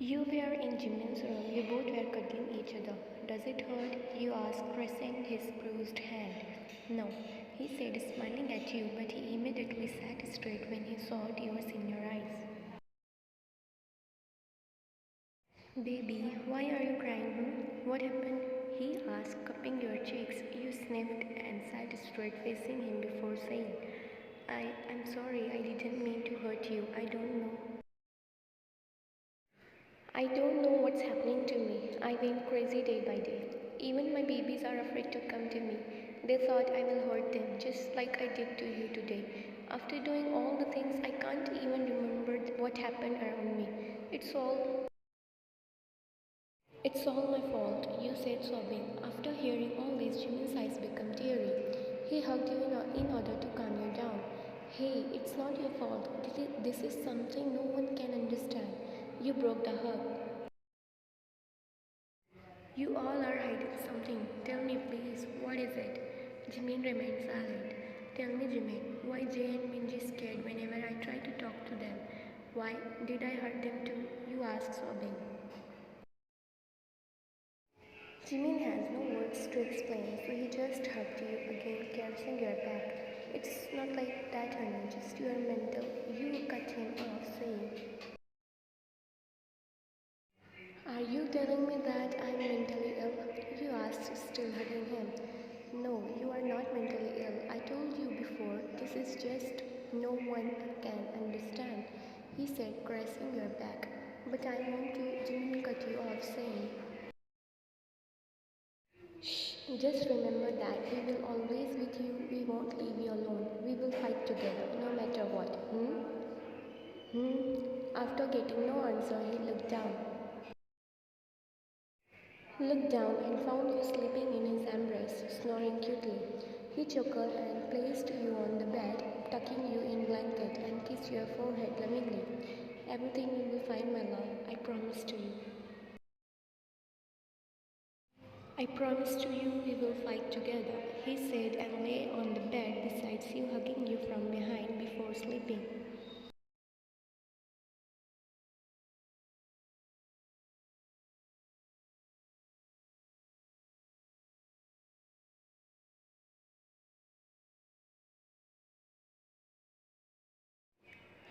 You were in Jimin's room. You both were cuddling each other. Does it hurt? You asked, pressing his bruised hand. No, he said, smiling at you, but he immediately sat straight when he saw tears in your eyes. Baby, why are you crying? What happened? He asked, cupping your cheeks. You sniffed and sat straight facing him before saying, I'm sorry, I didn't mean to hurt you. I don't know. I don't know what's happening to me. I went crazy day by day. Even my babies are afraid to come to me. They thought I will hurt them, just like I did to you today. After doing all the things, I can't even remember what happened around me. It's all my fault, you said, sobbing. After hearing all this, Jimin's eyes became teary. He hugged you in order to calm you down. Hey, it's not your fault. This is something no one can understand. You broke the hug. You all are hiding something. Tell me, please, what is it? Jimin remained silent. Tell me, Jimin, why Jay and Minji scared whenever I try to talk to them? Why did I hurt them too? You asked, sobbing. Jimin has no words to explain, so he just hugged you again, caressing your back. It's not like that, honey, just your mental. You cut him off, saying, are you telling me that I'm mentally ill? You asked, still hugging him. No, you are not mentally ill. I told you before, this is just no one can understand. He said, caressing your back. But I want to. Jimin cut you off, saying, shh, just remember that we will always with you. We won't leave you alone. We will fight together, no matter what. After getting no answer, he looked down. Looked down and found you sleeping in his embrace, snoring cutely. He chuckled and placed you on the bed, tucking you in blanket and kissed your forehead lovingly. Everything will be fine, my love. I promise to you. I promise to you we will fight together, he said and lay on the bed beside you, hugging you from behind before sleeping.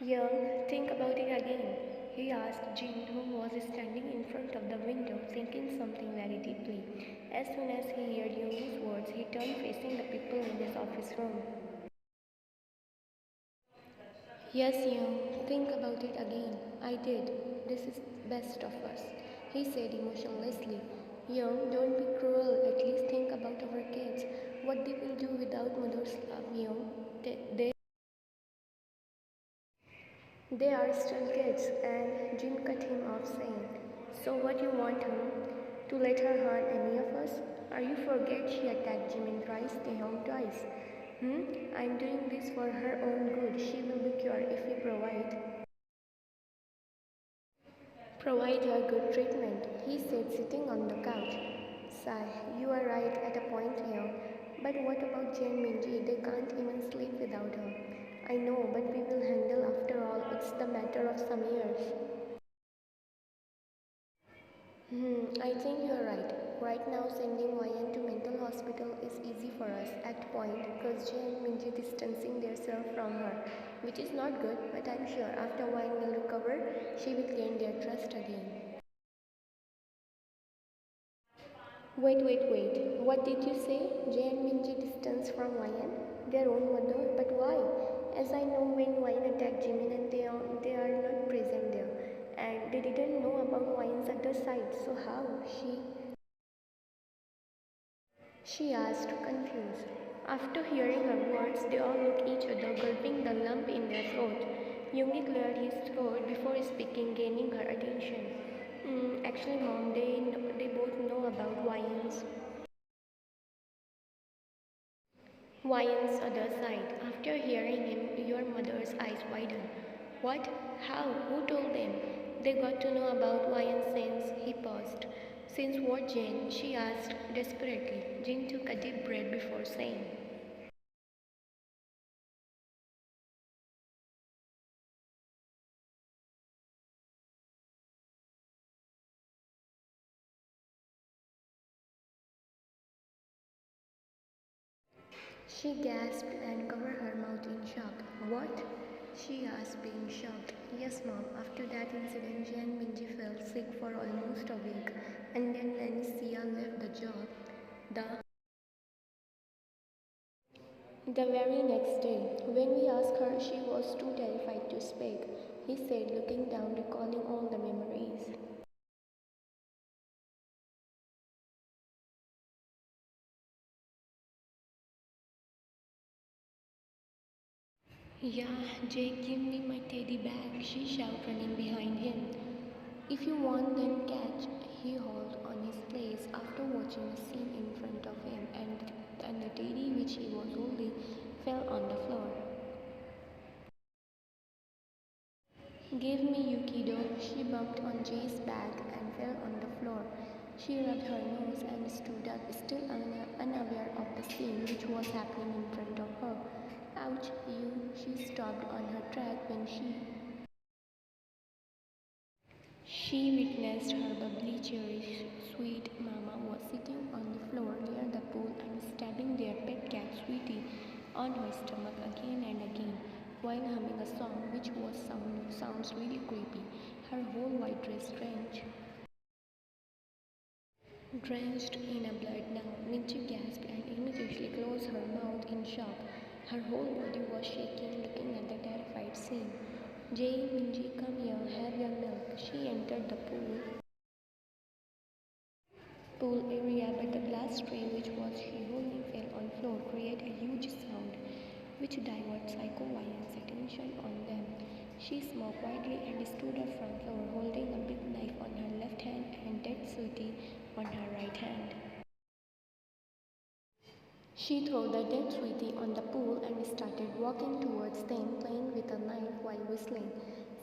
Young, think about it again, he asked Jin, who was standing in front of the window thinking something very deeply. As soon as he heard Yoongi's words, he turned facing the people in his office room. Yes, Young, think about it again. I did. This is best of us, he said emotionlessly. Young, don't be cruel. At least think about our kids. What they will do without mother's love, Young. They are still kids, and Jin cut him off, saying, so what you want her to let her harm any of us? Are you forget she attacked Jimin thrice, Taehyung twice? I'm doing this for her own good. She will be cured if we provide her good treatment, he said, sitting on the couch. Sigh, you are right at a point here. But what about Jane Minji? They can't even sleep without her. I know, but we will handle after all. It's the matter of some years. I think you're right. Right now, sending YN to mental hospital is easy for us at point because Jay and Minji distancing themselves from her, which is not good, but I'm sure after YN will recover, she will gain their trust again. Wait. What did you say? Jay and Minji distance from YN? Their own mother? But why? As I know, when YN attacked Jimin and they are not present there. And they didn't know about YN's other side. So how? She asked, confused. After hearing her words, they all looked each other, gulping the lump in their throat. Yoongi cleared his throat before speaking, gaining her attention. Actually, Mom, they both know about YN's other side. After hearing him, your mother's eyes widened. What? How? Who told them? They got to know about YN since he paused. Since what, Jane? She asked desperately. Jane took a deep breath before saying, She gasped and covered her mouth in shock. What? She asked, being shocked. Yes, Mom. After that incident, Jan Minji fell sick for almost a week, and then Nanny Sia left the job. The The very next day, when we asked her, she was too terrified to speak. He said, looking down, recalling all the memories. Yeah, Jake, give me my teddy bear, she shouted, running behind him. If you want, then catch. He hauled on his place after watching a scene in front of him, and the teddy which he was holding fell on the floor. Give me you, kiddo. She bumped on Jay's back and fell on the floor. She rubbed her nose and stood up, still unaware of the scene which was happening in front of her. Ouch, you! She stopped on her track when she witnessed her bubbly, cherished, sweet mama was sitting on the floor near the pool and stabbing their pet cat Sweetie on her stomach again and again, while humming a song which sounds really creepy. Her whole white dress drenched in a blood now. Minji gasped and immediately closed her mouth in shock. Her whole body was shaking, looking at the terrified scene. Jay, Minji, come here, have your milk. She entered the pool area, but the glass tray which was she holding fell on floor, create a huge sound, which diverted Psycho Ryan's attention on them. She smoked quietly and stood up from floor, holding a big knife on her left hand and dead Sweetie on her right hand. She threw the dead Sweetie on the pool and started walking towards them, playing with a knife while whistling.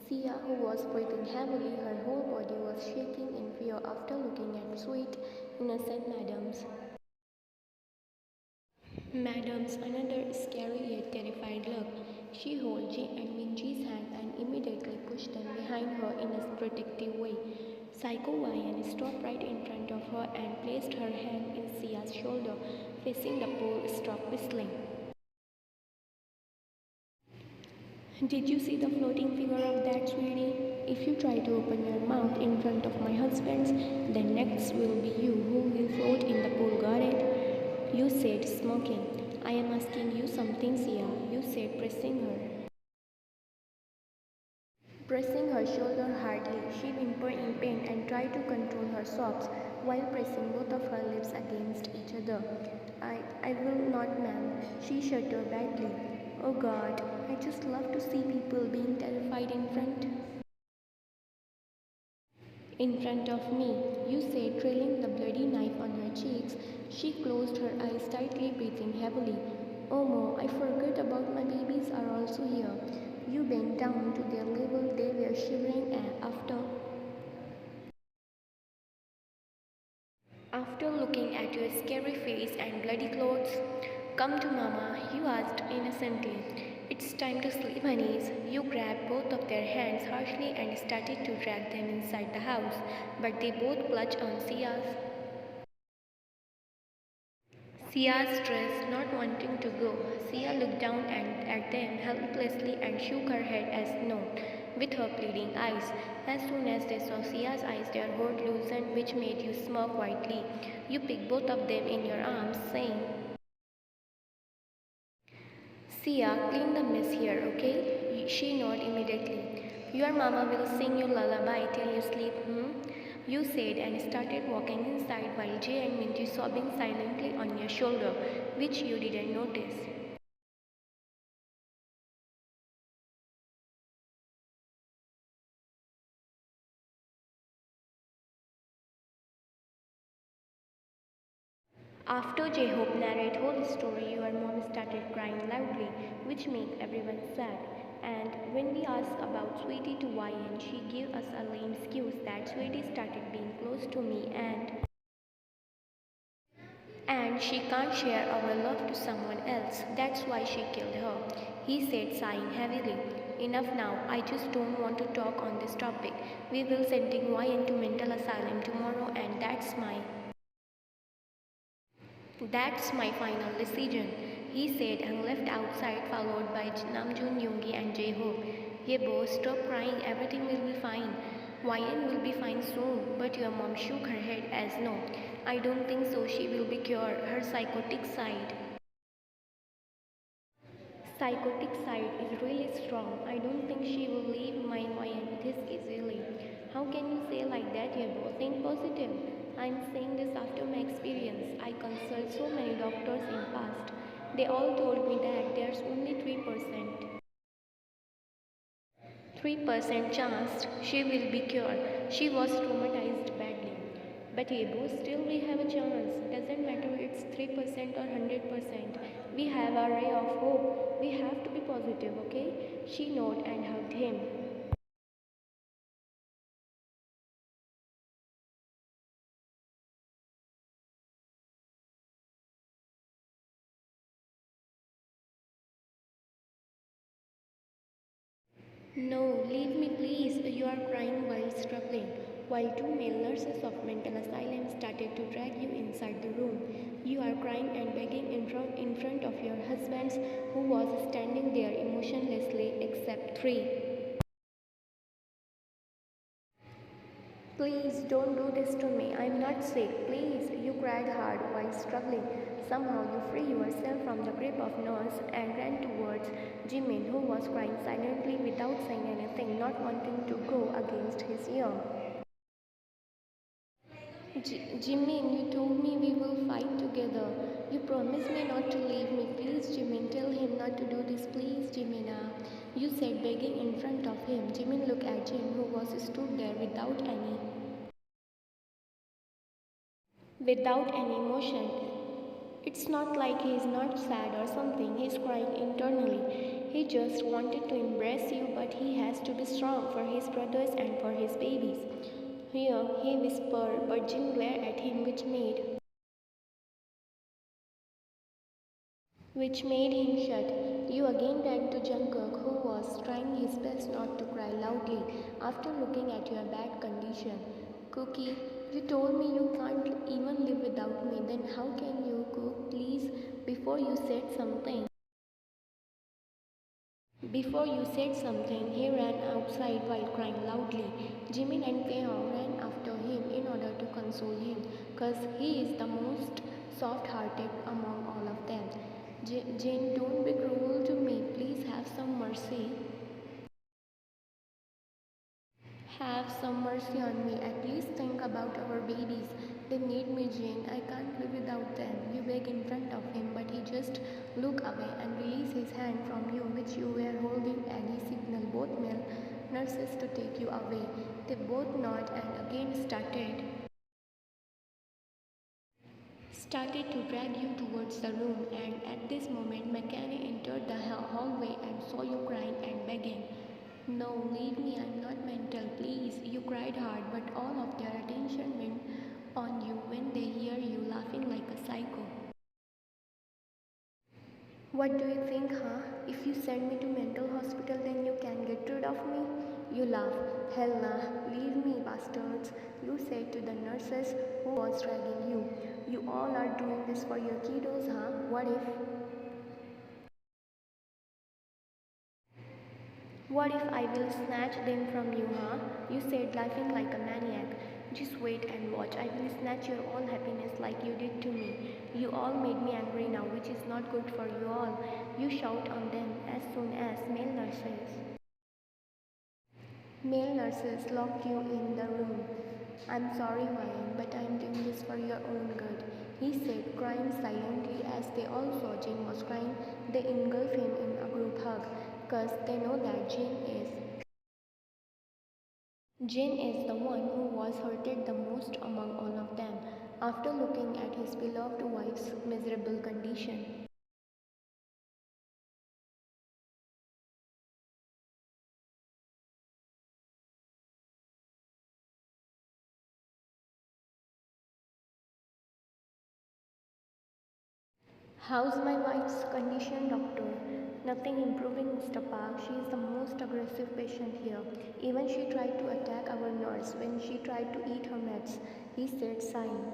Sia, who was breathing heavily, her whole body was shaking in fear after looking at sweet, innocent Madam's another scary yet terrified look. She held Jay and Minji's hand and immediately pushed them behind her in a protective way. Psycho Ryan stopped right in front of her and placed her hand in Sia's shoulder, facing the pool, stopped whistling. Did you see the floating figure of that, sweetie? If you try to open your mouth in front of my husband's, then next will be you who will float in the pool, got it? You said, smoking. I am asking you something, Sia, you said, pressing her shoulder hardly. She whimpered in pain and tried to control her sobs while pressing both of her lips against each other. I will not, ma'am. She shuddered badly. Oh God, I just love to see people being terrified in front of me, you said, trailing the bloody knife on her cheeks. She closed her eyes tightly, breathing heavily. Oh, Mo, I forgot about my babies are also here. You bent down to their level. They were shivering after looking at your scary face and bloody clothes. Come to Mama, you asked innocently. It's time to sleep, honeys. You grabbed both of their hands harshly and started to drag them inside the house, but they both clutched on Sia's dress, not wanting to go. Sia looked down at them helplessly and shook her head as no, with her pleading eyes. As soon as they saw Sia's eyes, their hold loosened, which made you smirk quietly. You picked both of them in your arms, saying, Sia, clean the mess here, okay? She nodded immediately. Your mama will sing you lullaby till you sleep, You said and started walking inside while Jay and Minji sobbing silently on your shoulder, which you didn't notice. After Jhope narrated whole story, your mom started crying loudly, which made everyone sad. And when we asked about Sweetie to Ryan, she gave us a lame excuse that Sweetie started being close to me and she can't share our love to someone else. That's why she killed her. He said, sighing heavily. Enough now. I just don't want to talk on this topic. We will sending Ryan to mental asylum tomorrow, and that's my final decision. he said, and left outside, followed by Namjoon, Yoongi, and Jhope. Yebo, stop crying, everything will be fine. Wyan will be fine soon, but your mom shook her head as no. I don't think so, she will be cured. Her psychotic side is really strong. I don't think she will leave my Wyan this easily. How can you say like that, Yebo? Think positive. I'm saying this after my experience. I consult so many doctors in past. They all told me that there's only 3% chance she will be cured. She was traumatized badly. But Yebo, still we have a chance. Doesn't matter it's 3% or 100%. We have a ray of hope. We have to be positive, okay? She nodded and hugged him. No, leave me please. You are crying while struggling. While two male nurses of mental asylum started to drag you inside the room. You are crying and begging in front of your husband who was standing there emotionlessly except three. Please don't do this to me. I'm not sick. Please. You cried hard while struggling. Somehow you free yourself from the grip of nurse and ran towards Jimin, who was crying silently without saying anything, not wanting to go against his ear. Jimin, you told me we will fight together. You promised me not to leave me. Please, Jimin, tell him not to do this. Please, Jimina. You said, begging in front of him. Jimin looked at Jin, who was stood there without any emotion. It's not like he's not sad or something, he's crying internally. He just wanted to embrace you, but he has to be strong for his brothers and for his babies. Here, he whispered, but Jin glared at him, which made him shut. You again turned to Jungkook, who was trying his best not to cry loudly after looking at your bad condition. Cookie, you told me you can't even live without me. Then how can you cook, please? Before you said something. He ran outside while crying loudly. Jimin and Taehyung ran after him in order to console him, cause he is the most soft-hearted among all of them. Jin, don't be cruel to me. Please have some mercy. Have some mercy on me. At least think about our babies. They need me, Jane. I can't live without them. You beg in front of him, but he just look away and release his hand from you, which you were holding, and he signaled both male nurses to take you away. They both nod and again started to drag you towards the room, and at this moment McKenny entered the hallway and saw you crying and begging. No, leave me, I'm not mental, please. You cried hard, but all of their attention went on you when they hear you laughing like a psycho. What do you think, huh? If you send me to mental hospital, then you can get rid of me? You laugh. Hell nah, leave me, bastards. You said to the nurses who was dragging you. You all are doing this for your kiddos, huh? What if I will snatch them from you, huh? You said, laughing like a maniac. Just wait and watch. I will snatch your all happiness like you did to me. You all made me angry now, which is not good for you all. You shout on them as soon as male nurses locked you in the room. I'm sorry, Ryan, but I'm doing this for your own good. He said, crying silently as they all saw Jin was crying. They engulfed him in a group hug, cause they know that Jin is the one who was hurted the most among all of them, after looking at his beloved wife's miserable condition. How's my wife's condition, doctor? Nothing improving, Mr. Park. She is the most aggressive patient here. Even she tried to attack our nurse when she tried to eat her meds, he said, sighing.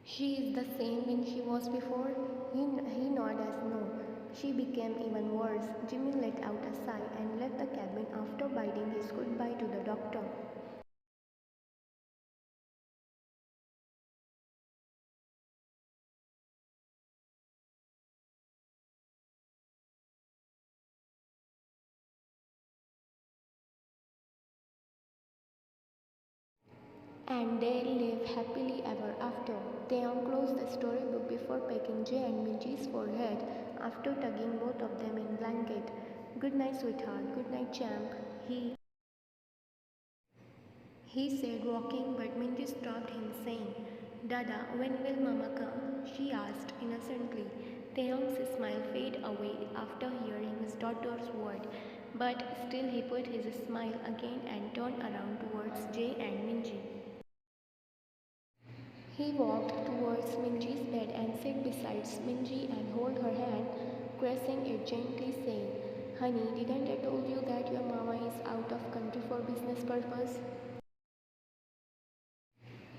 She is the same when she was before? hard as no. She became even worse. Jimin let out a sigh and left the cabin after bidding his goodbye to the doctor. And they live happily ever after. Taehyung closed the storybook before pecking Jae and Minji's forehead after tugging both of them in blanket. Good night, sweetheart. Good night, champ. He said, walking, but Minji stopped him, saying, Dada, when will Mama come? She asked innocently. Taehyung's smile faded away after hearing his daughter's word, but still he put his smile again and turned around towards Jae and Minji. He walked towards Minji's bed and sat beside Minji and held her hand, caressing it gently, saying, Honey, didn't I told you that your mama is out of country for business purpose?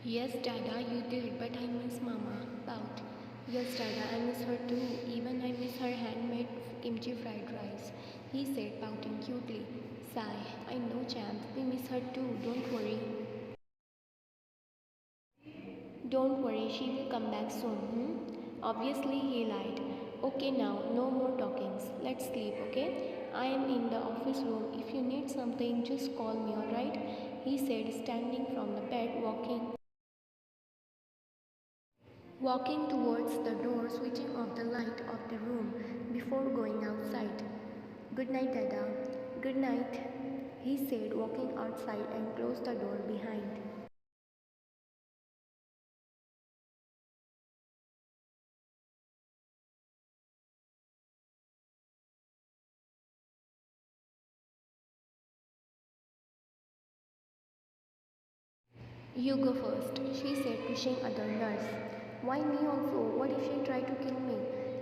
Yes, Dada, you did, but I miss Mama. Pout. Yes, Dada, I miss her too. Even I miss her handmade kimchi fried rice. He said, pouting cutely. Sigh. I know, champ. We miss her too. Don't worry. Don't worry, she will come back soon. Obviously, he lied. Okay, now, no more talkings. Let's sleep, okay? I am in the office room. If you need something, just call me, alright? He said, standing from the bed, walking towards the door, switching off the light of the room before going outside. Good night, Dada. Good night, he said, walking outside and closed the door behind. You go first, she said, pushing other nurse. Why me also? What if she tried to kill me?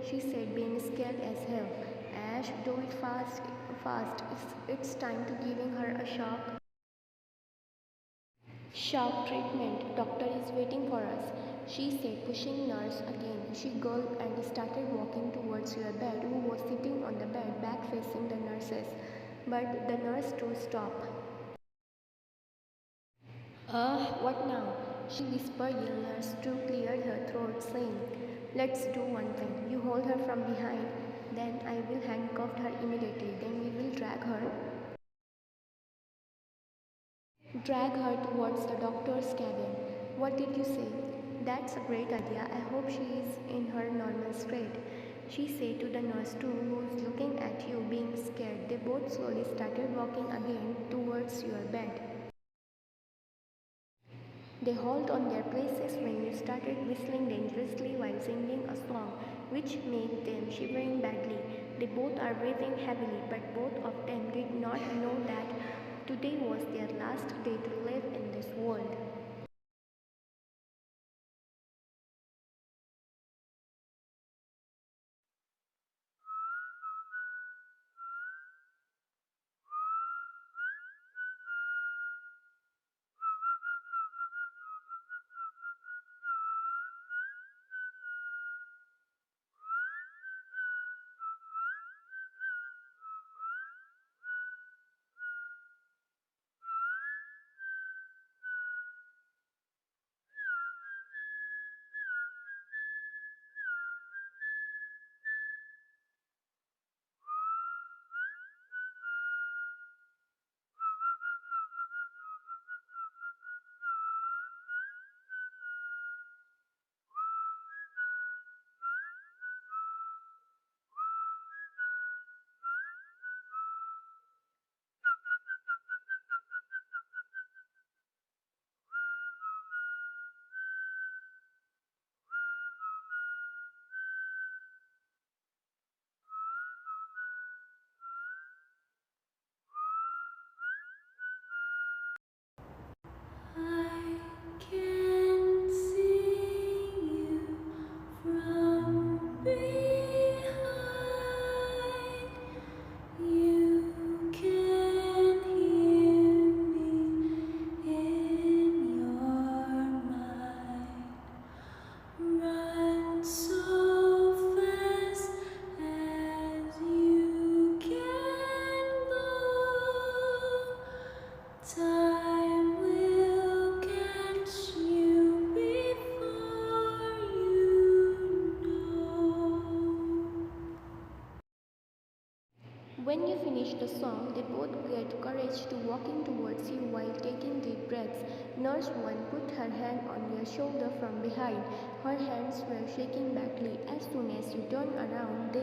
She said, being scared as hell. Ash, do it fast, fast. It's time to giving her a shock treatment. Doctor is waiting for us, she said, pushing nurse again. She gulped and started walking towards your bed, who was sitting on the bed, back facing the nurses. But the nurse too stopped. What now? She whispered. Nurse to cleared her throat, saying, Let's do one thing. You hold her from behind, then I will handcuff her immediately. Then we will drag her towards the doctor's cabin. What did you say? That's a great idea. I hope she is in her normal state. She said to the nurse too, who's looking at you, being scared. They both slowly started walking again towards your bed. They halt on their places when you started whistling dangerously while singing a song, which made them shivering badly. They both are breathing heavily, but both of them did not know that today was their last day to live in this world. When you finish the song, they both get courage to walking towards you while taking deep breaths. Nurse 1 put her hand on your shoulder from behind. Her hands were shaking badly. As soon as you turn around,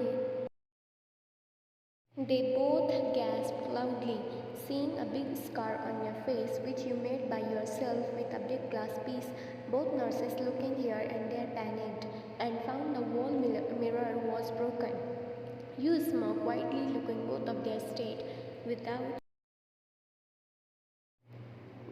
they both gasped loudly, seeing a big scar on your face which you made by yourself with a big glass piece. Both nurses looking here and there panicked and found the wall mirror was broken. You smirk widely looking both of their state.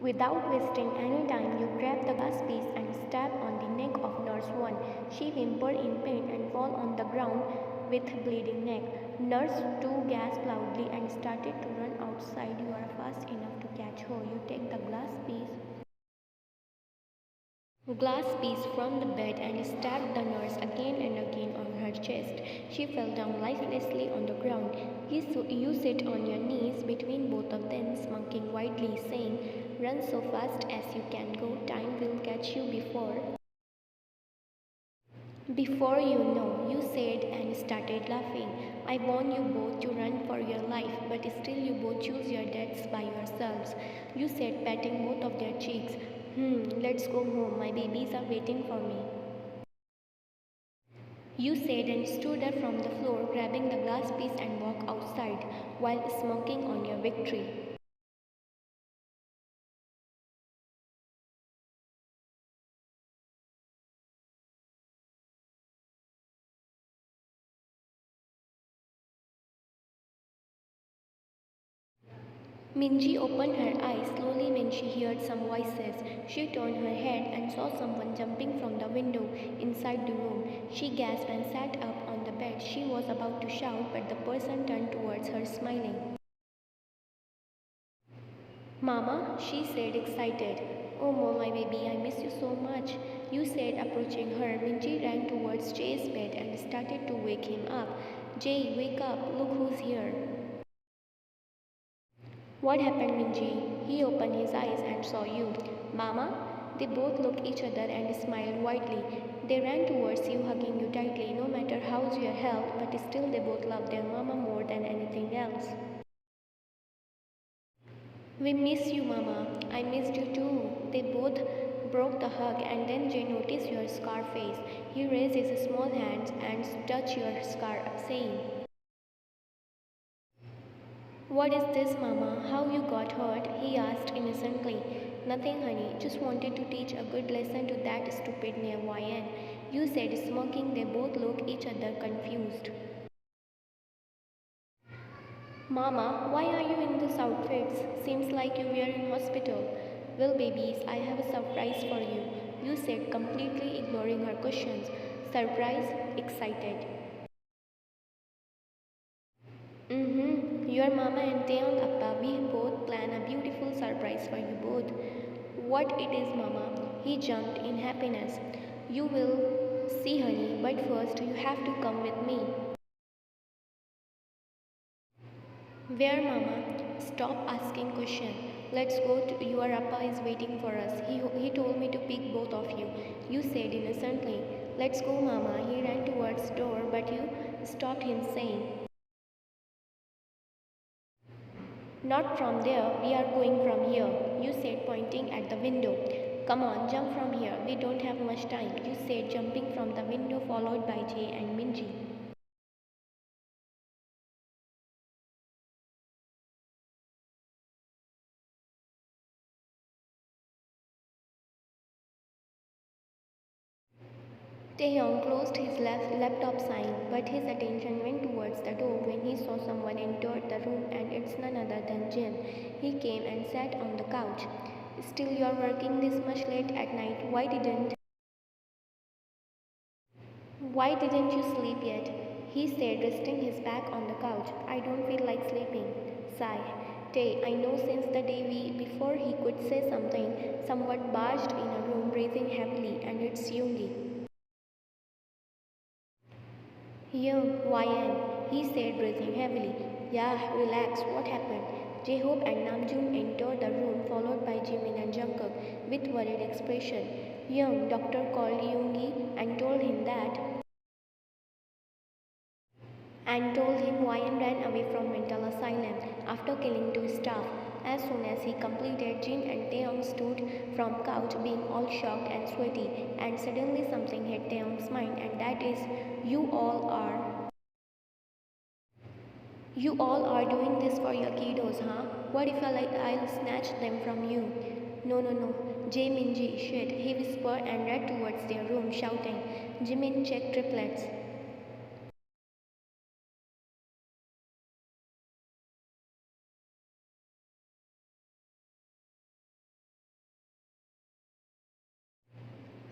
Without wasting any time, you grab the glass piece and stab on the neck of Nurse 1. She whimpered in pain and fell on the ground with bleeding neck. Nurse 2 gasped loudly and started to run outside. You are fast enough to catch her. You take the glass piece from the bed and stabbed the nurse again and again on her chest. She fell down lifelessly on the ground. You sit on your knees between both of them, smirking widely, saying, "Run so fast as you can go. Time will catch you before you know," you said and started laughing. "I want you both to run for your life, but still you both choose your deaths by yourselves," you said, patting both of their cheeks. Let's go home. My babies are waiting for me," you said and stood up from the floor, grabbing the glass piece and walked outside while smoking on your victory. Minji opened her eyes slowly when she heard some voices. She turned her head and saw someone jumping from the window inside the room. She gasped and sat up on the bed. She was about to shout, but the person turned towards her smiling. "Mama," she said, excited. "Oh, my baby, I miss you so much," you said, approaching her. Minji ran towards Jay's bed and started to wake him up. "Jay, wake up. Look who's here." "What happened, Minji?" He opened his eyes and saw you. "Mama?" They both looked each other and smiled widely. They ran towards you, hugging you tightly. No matter how's your health, but still they both loved their mama more than anything else. "We miss you, Mama." "I missed you too." They both broke the hug, and then Jay noticed your scar face. He raised his small hands and touched your scar, saying, "What is this, Mama? How you got hurt?" he asked innocently. "Nothing, honey. Just wanted to teach a good lesson to that stupid YN," you said, smirking. They both looked each other confused. "Mama, why are you in these outfits? Seems like you were in hospital." "Well, babies, I have a surprise for you," you said, completely ignoring her questions. "Surprise?" Excited. Your mama and Taehyung Appa, we both plan a beautiful surprise for you both." "What it is, Mama?" He jumped in happiness. "You will see, honey, but first you have to come with me." "Where, Mama?" "Stop asking questions. Let's go. Your Appa is waiting for us. He told me to pick both of you," you said innocently. "Let's go, Mama." He ran towards the door, but you stopped him, saying, "Not from there. We are going from here," you said, pointing at the window. "Come on, jump from here. We don't have much time," you said, jumping from the window, followed by Jay and Minji. Taehyung closed his laptop sign, but his attention went towards the door when he saw someone enter the room, and it's none other than Jin. He came and sat on the couch. "Still you're working this much late at night. Why didn't you sleep yet?" he said, resting his back on the couch. "I don't feel like sleeping." Sigh. Tay, I know since the day before he could say something, someone barged in a room breathing heavily, and it's Yoongi. YN, he said, breathing heavily. "Yeah, relax. What happened?" Jhope and Namjoon entered the room, followed by Jimin and Jungkook, with worried expression. Doctor called Yoongi and told him that and told him why and ran away from mental asylum after killing two staff. As soon as he completed, Jin and Taehyung stood from couch being all shocked and sweaty, and suddenly something hit Taehyung's mind, and that is, you all are you all are doing this for your kiddos, huh? What if I'll snatch them from you? No, no, no. Jae-minji, shit, he whispered and ran towards their room, shouting, Jimin, check triplets.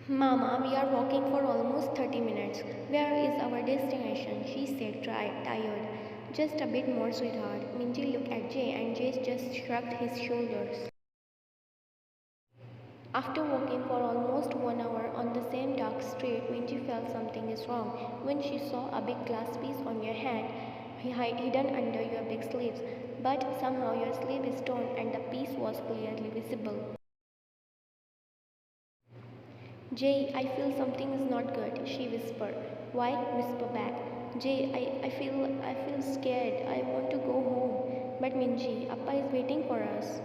Mama, we are walking for almost 30 minutes. Where is our destination? She said, tired. Just a bit more, sweetheart. Minji looked at Jay and Jay just shrugged his shoulders. After walking for almost 1 hour on the same dark street, Minji felt something is wrong when she saw a big glass piece on your hand hidden under your big sleeves. But somehow your sleeve is torn and the piece was clearly visible. Jay, I feel something is not good, she whispered. Why? Whisper back. Jay, I feel scared. I want to go home. But Minji, Appa is waiting for us.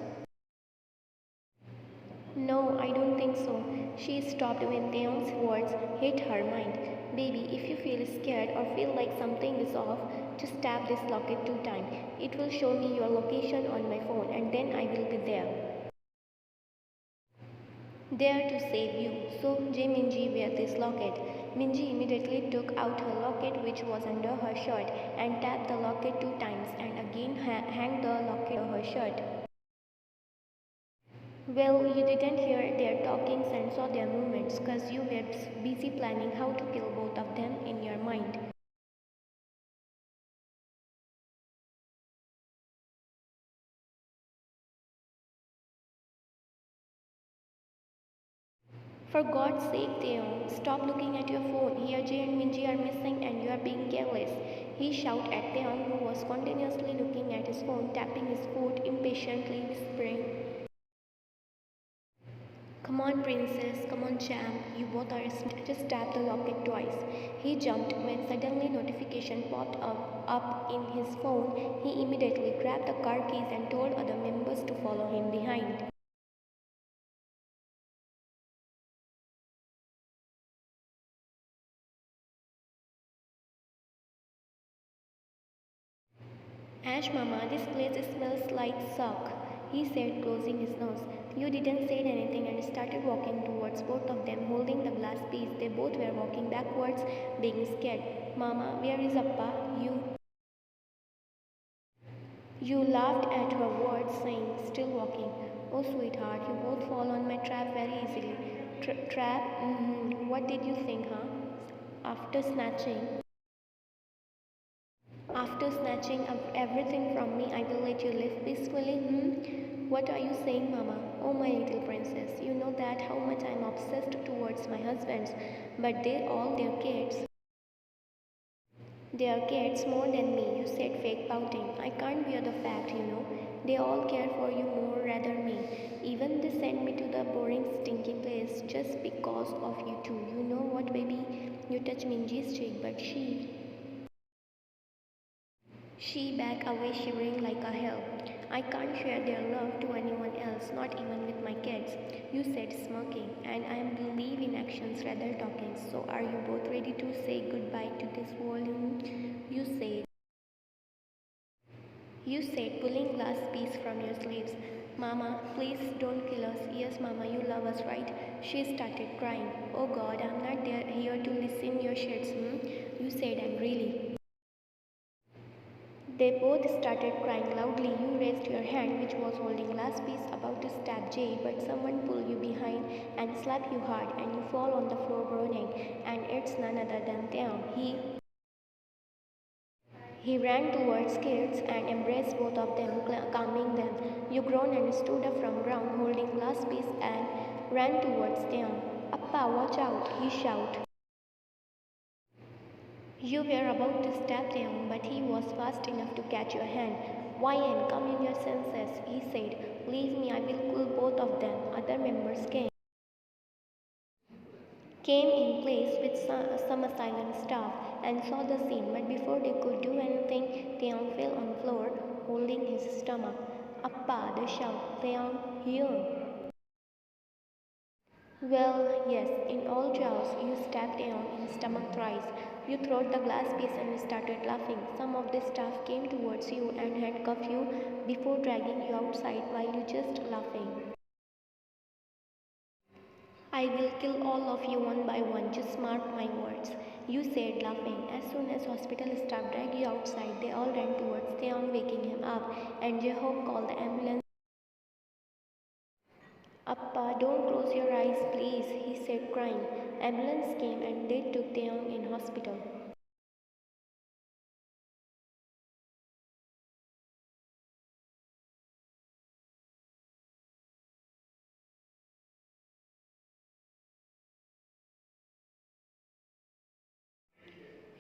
No, I don't think so. She stopped when Taehyung's words hit her mind. Baby, if you feel scared or feel like something is off, just tap this locket 2 times. It will show me your location on my phone and then I will be there. There to save you. So Jae-minji wear this locket. Minji immediately took out her locket which was under her shirt and tapped the locket 2 times and again hanged the locket under her shirt. Well, you didn't hear their talkings and saw their movements cause you were busy planning how to kill both of them in your mind. For God's sake, Taehyung, stop looking at your phone. Here Jay and Minji are missing and you are being careless. He shouted at Taehyung who was continuously looking at his phone, tapping his foot impatiently, whispering, Come on, princess, come on, champ, you both are smart. Just tap the locket twice. He jumped when suddenly notification popped up in his phone. He immediately grabbed the car keys and told other members to follow him behind. Ash mama, this place smells like suck, he said, closing his nose. You didn't say anything and started walking towards both of them, holding the glass piece. They both were walking backwards, being scared. Mama, where is Appa? You laughed at her words, saying, still walking. Oh, sweetheart, you both fall on my trap very easily. Trap? Mm-hmm. What did you think, huh? After snatching After snatching up everything from me, I will let you live peacefully, What are you saying, Mama? Oh, my little princess, you know that how much I am obsessed towards my husbands, but they all their kids. They are kids more than me, you said, fake pouting. I can't bear the fact, They all care for you more rather me. Even they send me to the boring, stinky place just because of you two. You know what, baby? You touch Minji's cheek, but she backed away shivering like a hell. I can't share their love to anyone else, not even with my kids, you said smirking, and I believe in actions rather talking. So are you both ready to say goodbye to this world? You said. You said, pulling glass piece from your sleeves. Mama, please don't kill us. Yes, Mama, you love us, right? She started crying. Oh God, I'm not here to listen your shits, You said angrily. They both started crying loudly. You raised your hand, which was holding glass piece, about to stab Jay, but someone pulled you behind and slapped you hard, and you fall on the floor groaning. And it's none other than Taehyung. He ran towards kids and embraced both of them, calming them. You groaned and stood up from ground, holding glass piece, and ran towards Taehyung. Appa, watch out! He shouted. You were about to stab him, but he was fast enough to catch your hand. Wyan, come in your senses, he said. Leave me, I will kill both of them. Other members came in place with some asylum staff and saw the scene, but before they could do anything, Taehyung fell on the floor, holding his stomach. Appa, they shout, Taehyung, here. Well, yes, in all chaos, you stabbed Taehyung in the stomach thrice. You throwed the glass piece and started laughing. Some of the staff came towards you and handcuffed you before dragging you outside while you just laughing. I will kill all of you one by one, just mark my words. You said, laughing. As soon as hospital staff dragged you outside, they all ran towards Taehyung, waking him up, and Jhope called the ambulance. Appa, don't close your eyes, please, he said, crying. Ambulance came and they took Taehyung in hospital.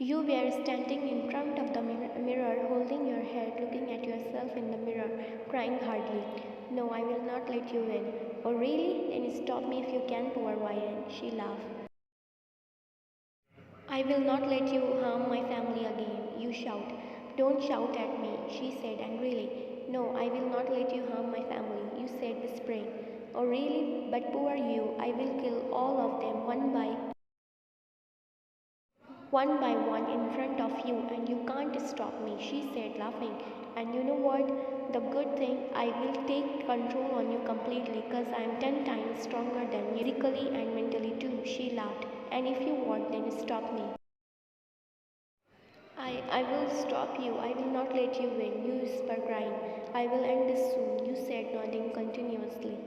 You were standing in front of the mirror, holding your head, looking at yourself in the mirror, crying hardly. No, I will not let you win. Oh, really? Then stop me if you can, poor YN. She laughed. I will not let you harm my family again, you shout. Don't shout at me, she said angrily. No, I will not let you harm my family, you said whispering. Oh, really? But poor you, I will kill all of them one by one in front of you, and you can't stop me, she said, laughing. And you know what? The good thing, I will take control on you completely because I am 10 times stronger than you, physically and mentally too, she laughed. And if you want, then stop me. I will stop you. I will not let you win, you whispered, crying. I will end this soon, you said, nodding continuously.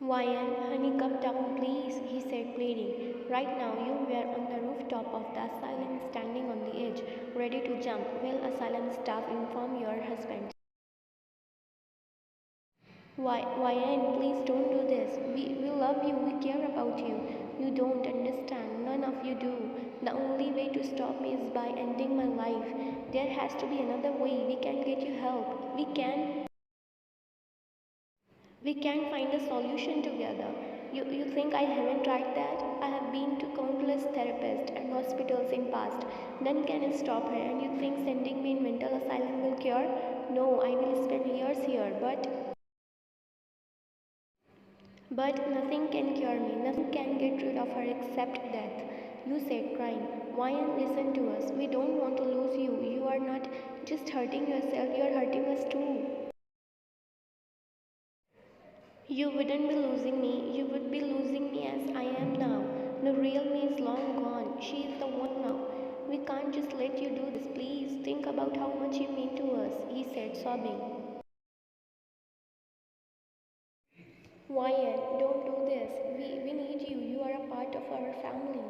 Ryan, honey, come down, please, he said, pleading. Right now, you were on the rooftop of the asylum, standing on the edge, ready to jump. Will asylum staff inform your husband? Ryan, please don't do this. We love you, we care about you. You don't understand, none of you do. The only way to stop me is by ending my life. There has to be another way. We can get you help. We can find a solution together. You think I haven't tried that? I have been to countless therapists and hospitals in past. None can stop her, and you think sending me in mental asylum will cure? No, I will spend years here, but nothing can cure me. Nothing can get rid of her except death. You said, crying. Ryan, listen to us. We don't want to lose you. You are not just hurting yourself, you are hurting us too. You wouldn't be losing me, you would be losing me as I am now. The real me is long gone. She is the one now. We can't just let you do this. Please think about how much you mean to us, he said, sobbing. Wyatt, don't do this. We need you. You are a part of our family.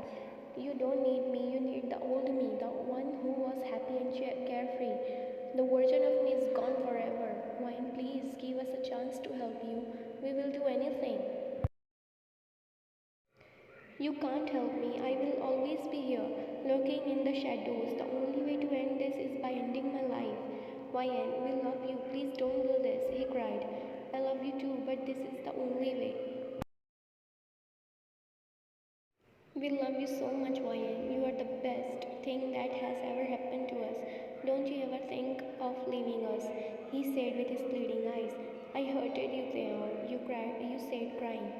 You don't need me. You need the old me, the one who was happy and carefree. The version of me is gone forever. Wyatt, please give us a chance to help you. We will do anything. You can't help me. I will always be here, lurking in the shadows. The only way to end this is by ending my life. Wyatt, we love you. Please don't do this, he cried. I love you too, but this is the only way. We love you so much, Ryan. You are the best thing that has ever happened to us. Don't you ever think of leaving us, he said with his pleading eyes. I hurted you there, you said, crying.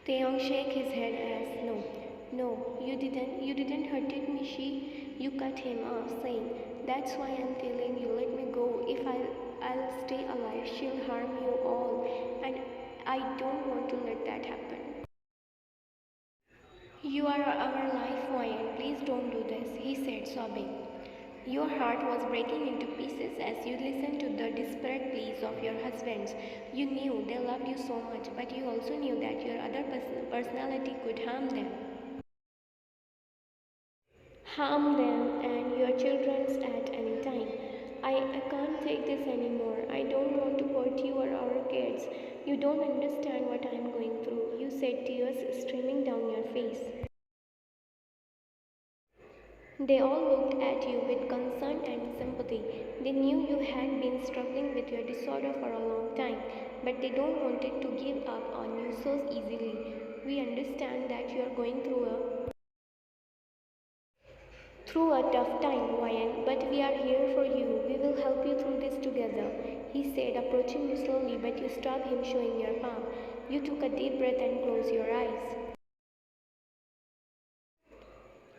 Taehyung shook his head as, no, you didn't hurted me, you cut him off, saying, that's why I'm telling you, let me go. If I'll stay alive, she'll harm you all, and I don't want to let that happen. You are our life, Ryan. Please don't do this, he said, sobbing. Your heart was breaking into pieces as you listened to the desperate pleas of your husbands. You knew they loved you so much, but you also knew that your other personality could harm them. Harm them and your children's at any time. I can't take this anymore. I don't want to hurt you or our kids. You don't understand what I'm going through. You said, tears streaming down your face. They all looked at you with concern and sympathy. They knew you had been struggling with your disorder for a long time, but they don't wanted to give up on you so easily. We understand that you are going through a tough time, Ryan, but we are here for you. We will help you through this together, he said, approaching you slowly, but you stopped him, showing your palm. You took a deep breath and closed your eyes.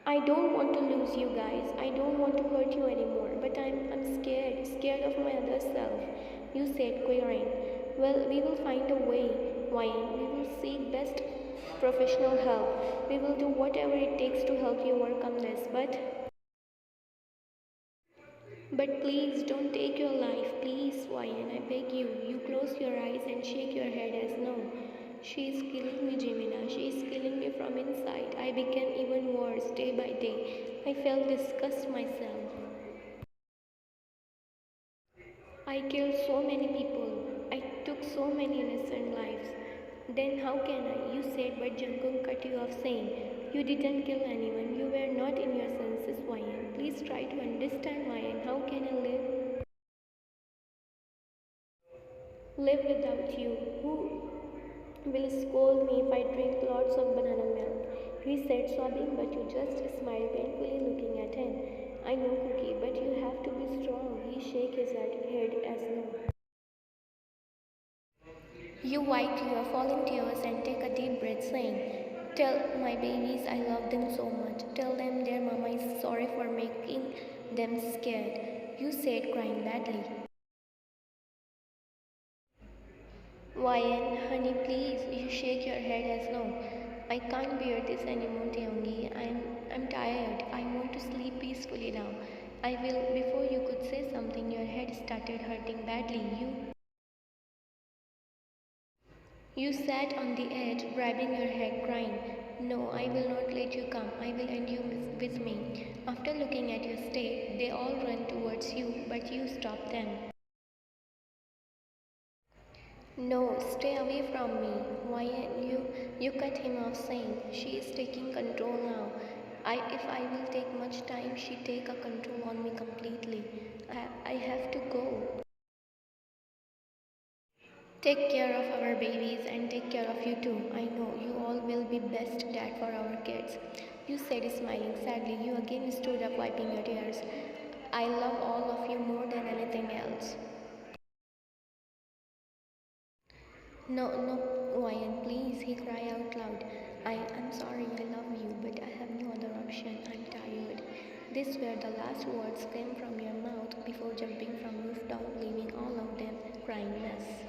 I don't want to lose you guys. I don't want to hurt you anymore, but I'm scared of my other self, you said, quivering. Well, we will find a way, Ryan. We will seek best professional help. We will do whatever it takes to help you overcome this, but please don't take your life. Please, Ryan, I beg you. You close your eyes and shake your head as no. She is killing me, Jimina. She is killing me from inside. I became even worse day by day. I felt disgust myself. I killed so many people. I took so many innocent lives. Then how can I? You said, but Jungkook cut you off saying, you didn't kill anyone. You were not in your senses, Ryan. Please try to understand, Ryan. How can I live without you? Who will scold me if I drink lots of banana milk? He said, sobbing, but you just smiled painfully looking at him. I know, Cookie, but you have to be strong. He shook his head as no. You wipe your falling tears and take a deep breath, saying, tell my babies I love them so much. Tell them their mama is sorry for making them scared. You said, crying badly. Ryan, honey, please, you shake your head as no. I can't bear this anymore, Taehyung. I'm tired. I want to sleep peacefully now. I will. Before you could say something, your head started hurting badly. You sat on the edge, grabbing your head, crying. No, I will not let you come. I will end you with me. After looking at your state, they all ran towards you, but you stopped them. No, stay away from me. Why you cut him off saying, she is taking control now. If I will take much time, she take a control on me completely. I have to go. Take care of our babies and take care of you too. I know you all will be best dad for our kids. You said, smiling sadly. You again stood up, wiping your tears. I love all of you more than anything else. No, no, Ryan, please, he cried out loud. I'm sorry, I love you, but I have no other option. I'm tired. These were the last words came from your mouth before jumping from rooftop, leaving all of them crying mess.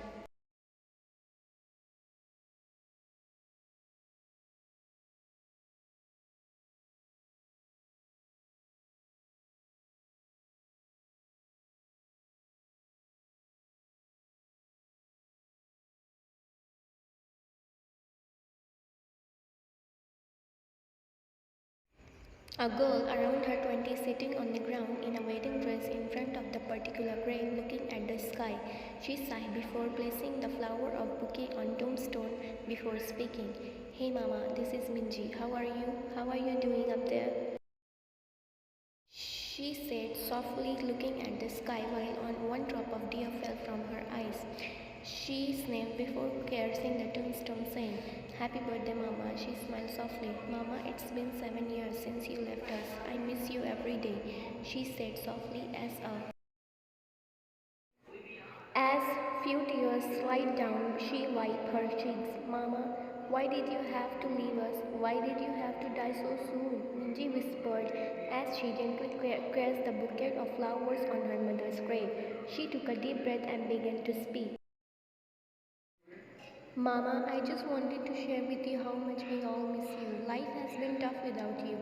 A girl around her 20s sitting on the ground in a wedding dress in front of the particular grave looking at the sky. She sighed before placing the flower of bouquet on tombstone before speaking. Hey mama, this is Minji. How are you? How are you doing up there? She said softly, looking at the sky while on one drop of tear fell from her eyes. She sniffed before caressing the tombstone, saying, Happy birthday, Mama. She smiled softly. Mama, it's been 7 years since you left us. I miss you every day, she said softly as few tears slid down, she wiped her cheeks. Mama, why did you have to leave us? Why did you have to die so soon? Minji whispered as she gently caressed the bouquet of flowers on her mother's grave. She took a deep breath and began to speak. Mama, I just wanted to share with you how much we all miss you. Life has been tough without you,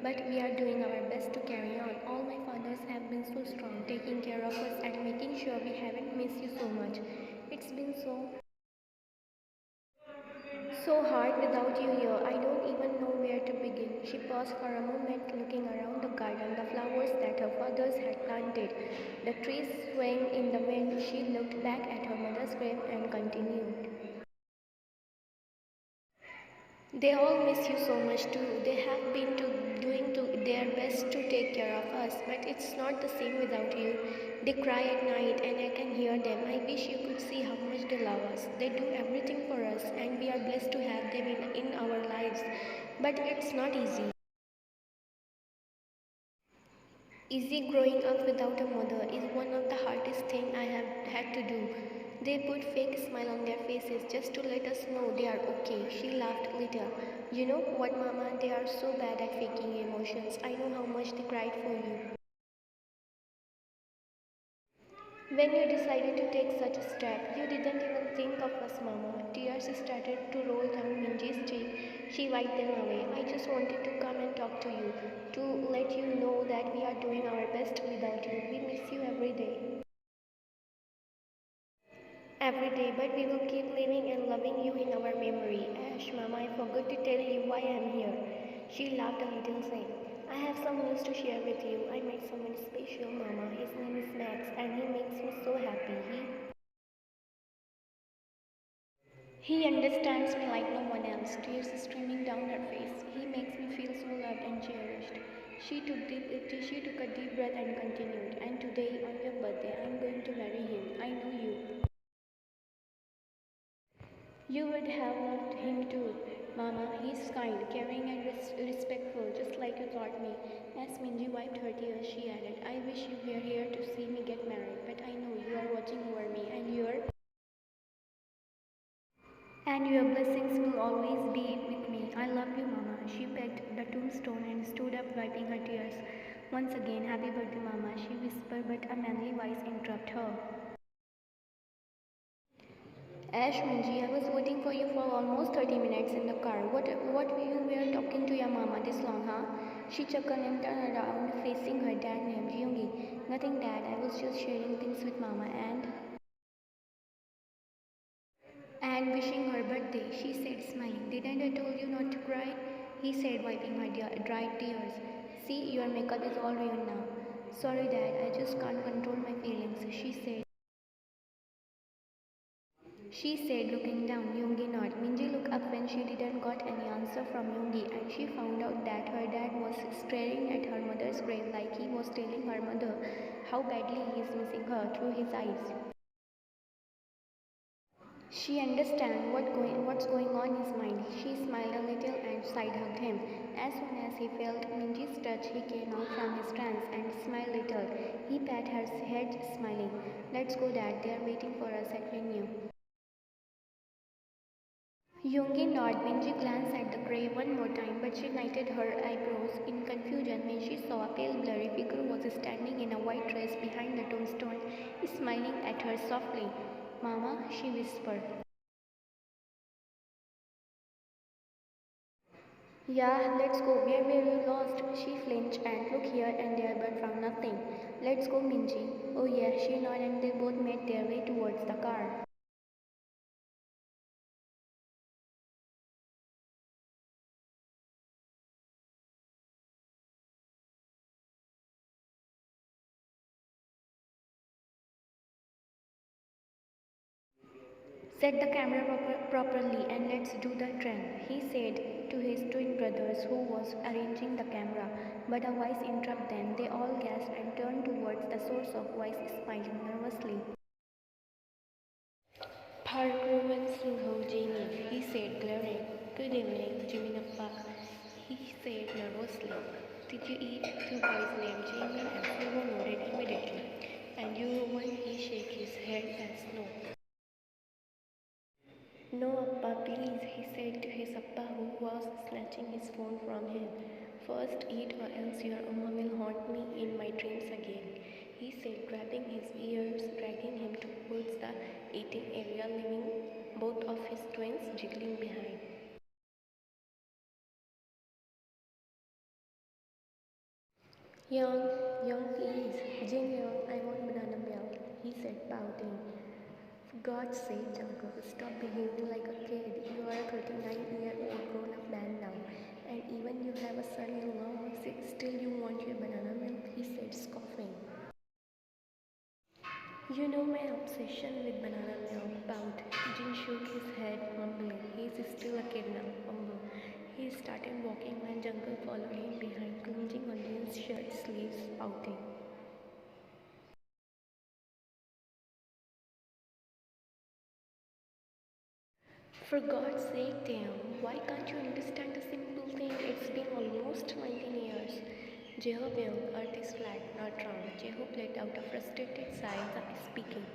but we are doing our best to carry on. All my fathers have been so strong, taking care of us and making sure we haven't missed you so much. It's been So hard without you here. I don't even know where to begin. She paused for a moment, looking around the garden, the flowers that her fathers had planted, the trees swaying in the wind. She looked back at her mother's grave and continued. They all miss you so much too. They have been doing their best to take care of us, but it's not the same without you. They cry at night and I can hear them. I wish you could see how much they love us. They do everything for us and we are blessed to have them in our lives. But it's not easy. Easy growing up without a mother is one of the hardest things I have had to do. They put fake smile on their faces just to let us know they are okay. She laughed a little. You know what, Mama? They are so bad at faking emotions. I know how much they cried for you. When you decided to take such a step, you didn't even think of us, Mama. Tears started to roll down Minji's cheek. She wiped them away. I just wanted to come and talk to you, to let you know that we are doing our best without you. We miss you every day. Every day, but we will keep living and loving you in our memory. Ash, Mama, I forgot to tell you why I am here. She laughed a little, saying, I have some news to share with you. I met someone special, Mama. His name is Max, and he makes me so happy. He understands me like no one else, tears streaming down her face. He makes me feel so loved and cherished. She took a deep breath and continued, and today, on your birthday, I'm going to marry him. I know you. You would have loved him too, Mama. He's kind, caring, and respectful, just like you taught me. As Minji wiped her tears, she added, I wish you were here to see me get married, but I know you are watching over me, and your blessings will always be with me. I love you, Mama. She pecked the tombstone and stood up, wiping her tears. Once again, happy birthday, Mama, she whispered, but a manly voice interrupted her. Ash, Minji, I was waiting for you for almost 30 minutes in the car. What you were talking to your mama this long, huh? She chuckled and turned around, facing her dad named Yoongi. Nothing, Dad. I was just sharing things with Mama and wishing her birthday, she said, smiling. Didn't I told you not to cry? He said, wiping her dry tears. See, your makeup is all ruined now. Sorry, Dad. I just can't control my feelings, she said. She said, looking down. Yoongi nodded. Minji looked up when she didn't got any answer from Yoongi, and she found out that her dad was staring at her mother's grave like he was telling her mother how badly he is missing her through his eyes. She understood what's going on in his mind. She smiled a little and side-hugged him. As soon as he felt Minji's touch, he came out from his trance and smiled a little. He pat her head, smiling. Let's go, Dad. They are waiting for us at venue. Yoongi nodded. Minji glanced at the grave one more time, but she knitted her eyebrows in confusion when she saw a pale, blurry figure was standing in a white dress behind the tombstone, smiling at her softly. Mama, she whispered. Yeah, let's go. Where were you lost? She flinched and looked here and there but found nothing. Let's go, Minji. Oh yeah, she nodded and they both made their way towards the car. Set the camera properly and let's do the trend, he said to his twin brothers who was arranging the camera. But a voice interrupted them. They all gasped and turned towards the source of voice, smiling nervously. Parkrun Singho Jimin, he said, glaring. Good evening, Jimin Appa, he said nervously. Did you eat? Two boys named Jimin and Singho nodded immediately. And you one, he shook his head as no. No, Appa, please, he said to his Appa who was snatching his phone from him. First eat or else your Amma will haunt me in my dreams again, he said, grabbing his ears, dragging him towards the eating area, leaving both of his twins jiggling behind. Young, please. Jin Young, I want banana milk, he said, pouting. God's sake, Jungkook, stop behaving like a kid. You are a 39-year-old grown-up man now. And even you have a son-in-law, still you want your banana milk, he said, scoffing. You know my obsession with banana milk, bowed. Jin shook his head humbly. He's still a kid now, humble. He started walking when Jungkook followed him behind, clenching on Jin's shirt sleeves, pouting. For God's sake, Taehyung, why can't you understand a simple thing? It's been almost 19 years. Jhope, earth is flat, not round. Jhope let out a frustrated sigh, speaking.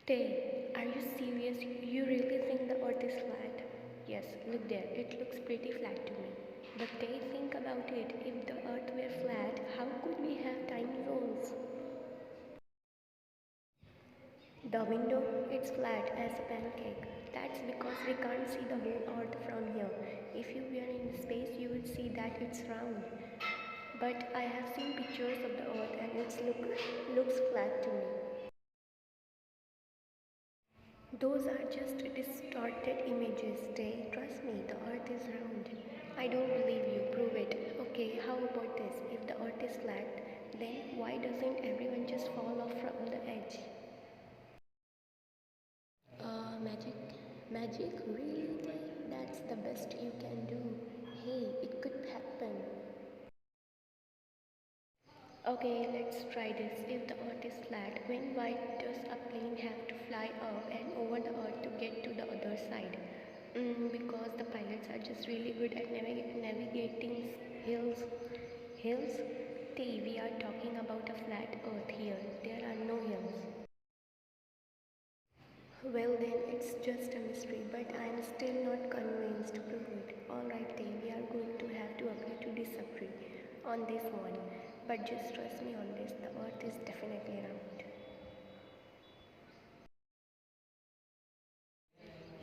Tay, are you serious? You really think the earth is flat? Yes, look there, it looks pretty flat to me. But Tay, think about it. If the earth were flat, how could we have time zones? The window, it's flat as a pancake. That's because we can't see the whole earth from here. If you were in space, you would see that it's round. But I have seen pictures of the earth and looks flat to me. Those are just distorted images, Tay. Trust me, the earth is round. I don't believe you. Prove it. Okay, how about this? If the earth is flat, then why doesn't everyone just fall off from the edge? Magic? Magic? Really, Tay? That's the best you can do. Hey, it could happen. Okay, let's try this. If the earth is flat, when why does a plane have to fly up and over the earth to get to the other side? Because the pilots are just really good at navigating hills. Hills? T, we are talking about a flat earth here. There are no hills. Well then, it's just a mystery, but I'm still not convinced to prove it. Alright then, we are going to have to agree to disagree on this one. But just trust me on this, the earth is definitely round.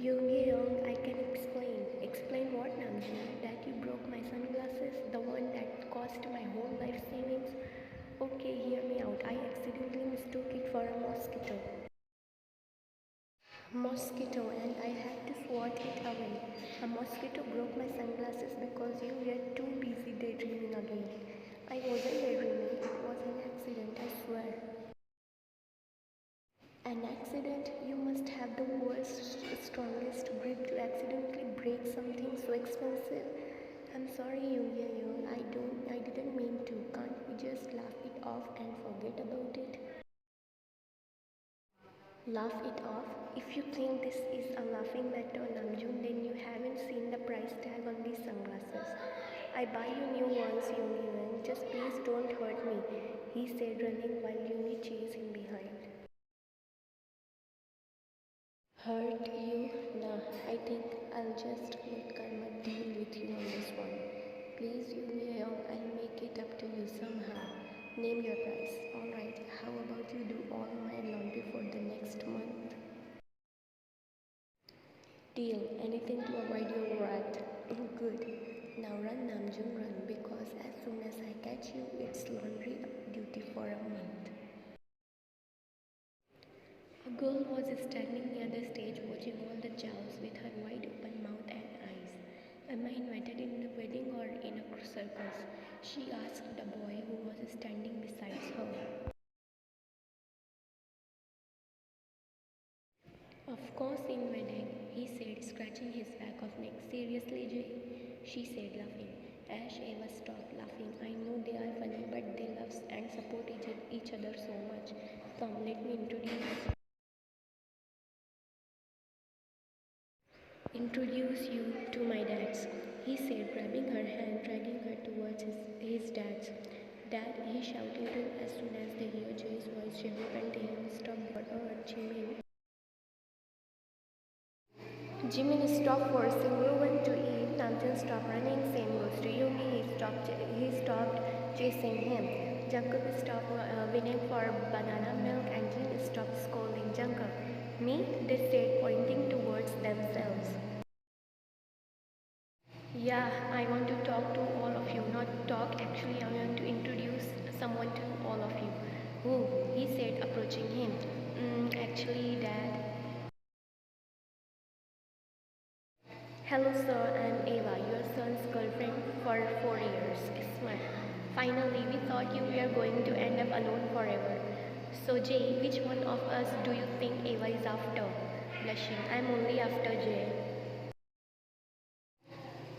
Yoongi, I can explain. Explain what, Namjoon? That you broke my sunglasses? The one that cost my whole life savings? Okay, hear me out. I accidentally mistook it for a mosquito. Mosquito, and I had to swat it away. A mosquito broke my sunglasses because you were too busy daydreaming again. I wasn't daydreaming, it was an accident, I swear. An accident? You must have the world's strongest grip to accidentally break something so expensive. I'm sorry, Yoongi, I didn't mean to. Can't we just laugh it off and forget about it? Laugh it off? If you think this is a laughing matter, Namjoon, then you haven't seen the price tag on these sunglasses. I buy you new ones, Yoongi. Just please don't hurt me, he said, running while Yoongi chased him behind. Hurt you? Nah, I think I'll just let karma deal with you on this one. Please, Yoongi, I'll make it up to you somehow. Name your price. Alright, how about you do all my laundry for the next month? Deal. Anything to avoid your wrath. Good. Now run, Namjoon, run, because as soon as I catch you, it's laundry duty for a month. A girl was standing near the stage watching all the chows with her wide open mouth and eyes. Am I invited in the wedding or in a circus? She asked the boy who was standing beside her. Of course in wedding, he said, scratching his back of neck. Seriously, Jay? She said, laughing. Ash, Eva stopped laughing. I know they are funny, but they love and support each other so much. Come, let me introduce you to my dads, he said, grabbing her hand, dragging her towards his dad's. Dad, he shouted as soon as they heard Jay's voice. Jhope and Taehyung stopped Jimin. Jimin stopped forcing Yoon to eat. Namjoon stopped running. Same goes to Yoongi. He stopped chasing him. Jungkook stopped winning for banana milk, and Jin stopped scolding Jungkook. Me? They said, pointing towards themselves. Yeah, I want to talk to all of you. Not talk, actually, I want to introduce someone to all of you. Who? He said, approaching him. Actually, Dad. Hello, sir. I'm Ava, your son's girlfriend for 4 years. Smile. Finally, we thought you were going to end up alone forever. So, Jay, which one of us do you think Ava is after? Blushing. I'm only after Jay.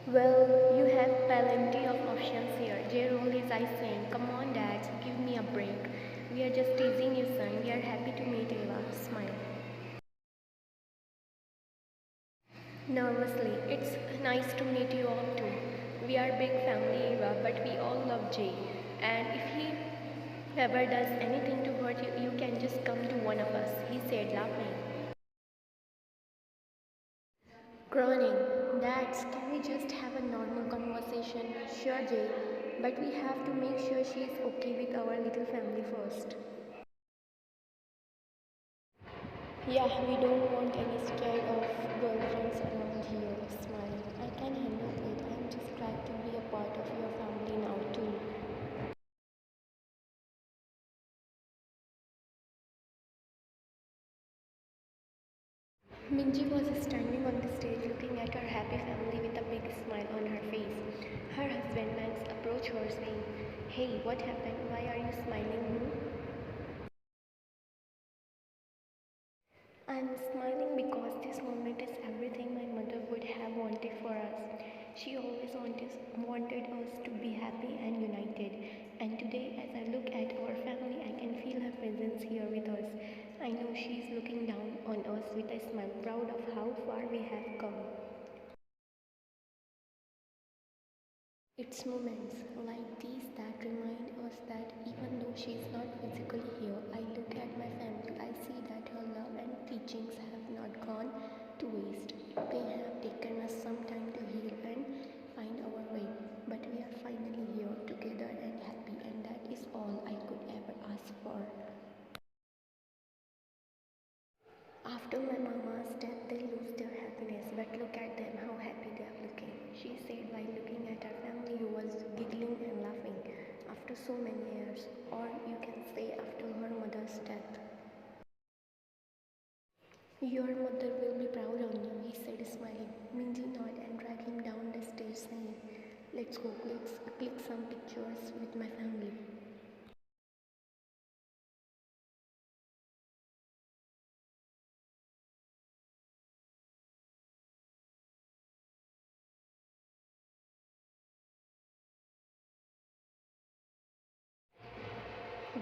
Well, you have plenty of options here. Jay rolled his eyes saying, come on, Dad, give me a break. We are just teasing you, son. We are happy to meet Ava. Smile. Nervously, it's nice to meet you all too. We are big family, Eva, but we all love Jay. And if he ever does anything to hurt you, you can just come to one of us, he said, laughing. Groaning, Dads, can we just have a normal conversation? Sure, Jay, but we have to make sure she is okay with our little family first. Yeah, we don't want any scared of girlfriends around here. Smile. I can handle it. I'm just glad to be a part of your family now too. Minji was standing on the stage looking at her happy family with a big smile on her face. Her husband Max approached her saying, hey, what happened? Why are you smiling? I'm smiling because this moment is everything my mother would have wanted for us. She always wanted us to be happy and united. And today, as I look at our family, I can feel her presence here with us. I know she is looking down on us with a smile, proud of how far we have come. It's moments like these that remind us that even though she is not physically here, I look at my family, I see that her love and teachings have not gone to waste. They have taken us some time to heal and find our way, but we are finally here together and happy, and that is all I could ever ask for. After my mama's death, they lose their happiness, but look at them, how happy they are looking. She said while looking at her family who was giggling and laughing after so many years, or you can say after her mother's death. Your mother will be proud on you, he said smiling. Minji nodded and dragged him down the stage saying, let's go, click some pictures with my family.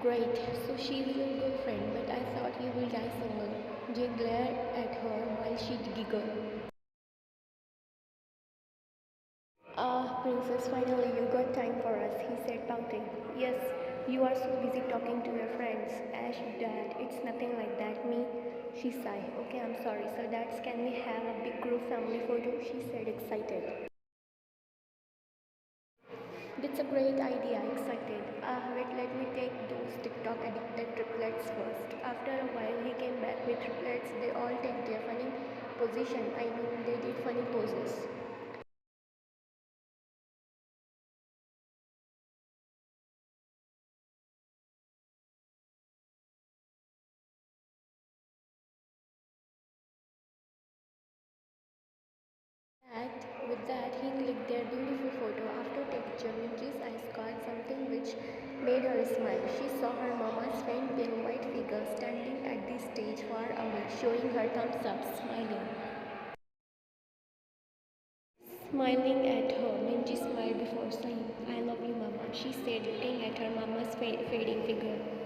Great, so she is your girlfriend, but I thought you will die single. Jay glared at her while she giggled. Ah, Princess, finally you got time for us, he said, pouting. Yes, you are so busy talking to your friends. Ash, Dad, it's nothing like that. Me? She sighed. Okay, I'm sorry. So, Dads, can we have a big group family photo? She said, excited. That's a great idea, excited. Wait, let me take those TikTok addicted triplets first. After a while, he came back with triplets. They all take their funny position. I mean, they did funny poses. With that, he clicked their beautiful photo. After taking Minji's eyes caught something which made her smile. She saw her mama's faint pale white figure standing at the stage far away, showing her thumbs up, smiling. Smiling at her, Minji smiled before saying, I love you, Mama, she said, looking at her mama's fading figure.